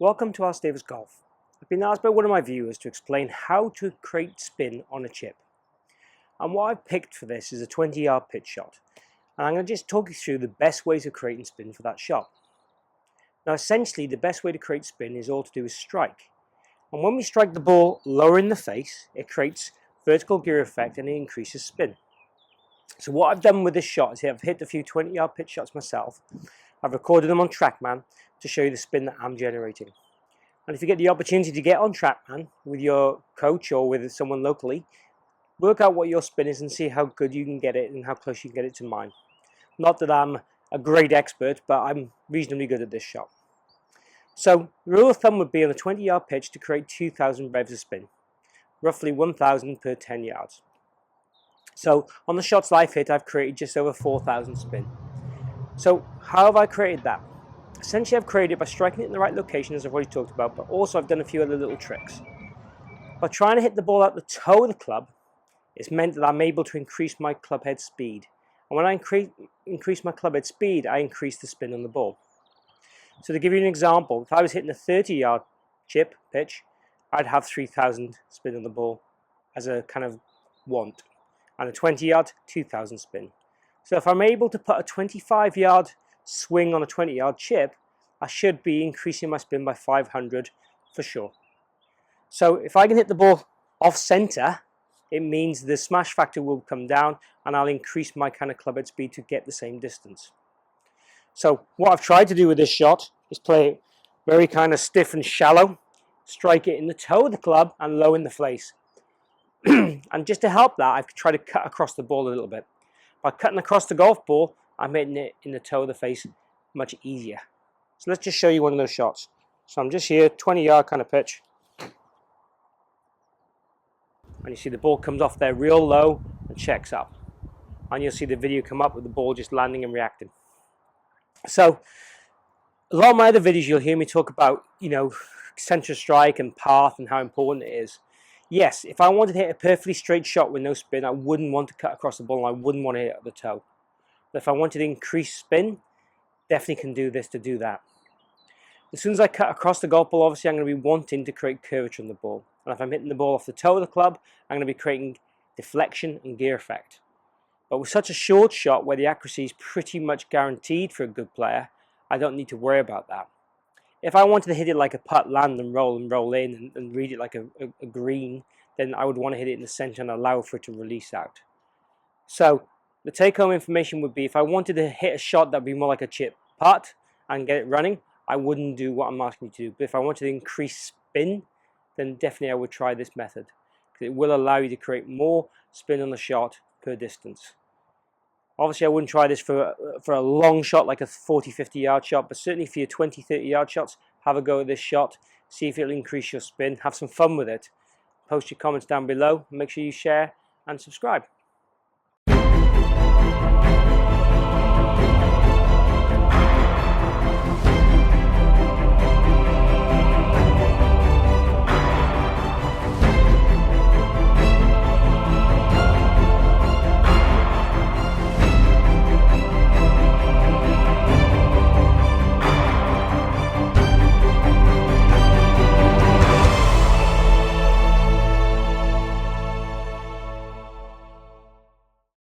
Welcome to Alistair Davies Golf. I've been asked by one of my viewers to explain how to create spin on a chip. And what I've picked for this is a 20-yard pitch shot. And I'm going to just talk you through the best ways of creating spin for that shot. Now essentially the best way to create spin is all to do with strike. And when we strike the ball lower in the face, it creates vertical gear effect and it increases spin. So what I've done with this shot is I've hit a few 20-yard pitch shots myself. I've recorded them on Trackman to show you the spin that I'm generating. And if you get the opportunity to get on Trackman with your coach or with someone locally, work out what your spin is and see how good you can get it and how close you can get it to mine. Not that I'm a great expert, but I'm reasonably good at this shot. So the rule of thumb would be on a 20-yard pitch to create 2,000 revs of spin, roughly 1,000 per 10 yards. So on the shots that I've hit, I've created just over 4,000 spin. So how have I created that? Essentially I've created it by striking it in the right location, as I've already talked about, but also I've done a few other little tricks. By trying to hit the ball at the toe of the club, it's meant that I'm able to increase my club head speed. And when I increase my club head speed, I increase the spin on the ball. So to give you an example, if I was hitting a 30-yard chip pitch, I'd have 3,000 spin on the ball as a kind of want. And a 20-yard, 2,000 spin. So if I'm able to put a 25-yard swing on a 20-yard chip, I should be increasing my spin by 500 for sure. So if I can hit the ball off center, it means the smash factor will come down and I'll increase my kind of club head speed to get the same distance. So what I've tried to do with this shot is play it very kind of stiff and shallow, strike it in the toe of the club and low in the face. And just to help that, I've tried to cut across the ball a little bit. By cutting across the golf ball, I'm hitting it in the toe of the face much easier. So let's just show you one of those shots. So I'm just here, 20-yard kind of pitch. And you see the ball comes off there real low and checks up. And you'll see the video come up with the ball just landing and reacting. So a lot of my other videos you'll hear me talk about, center strike and path and how important it is. Yes, if I wanted to hit a perfectly straight shot with no spin, I wouldn't want to cut across the ball and I wouldn't want to hit it at the toe. But if I wanted to increase spin, definitely can do this to do that. As soon as I cut across the golf ball, obviously I'm going to be wanting to create curvature on the ball. And if I'm hitting the ball off the toe of the club, I'm going to be creating deflection and gear effect. But with such a short shot where the accuracy is pretty much guaranteed for a good player, I don't need to worry about that. If I wanted to hit it like a putt, land and roll in and read it like a green, then I would want to hit it in the center and allow for it to release out. So the take-home information would be if I wanted to hit a shot that would be more like a chip putt and get it running, I wouldn't do what I'm asking you to do. But if I wanted to increase spin, then definitely I would try this method, because it will allow you to create more spin on the shot per distance. Obviously I wouldn't try this for a long shot like a 40-50 yard shot, but certainly for your 20-30 yard shots, have a go at this shot, see if it'll increase your spin, have some fun with it. Post your comments down below, make sure you share and subscribe.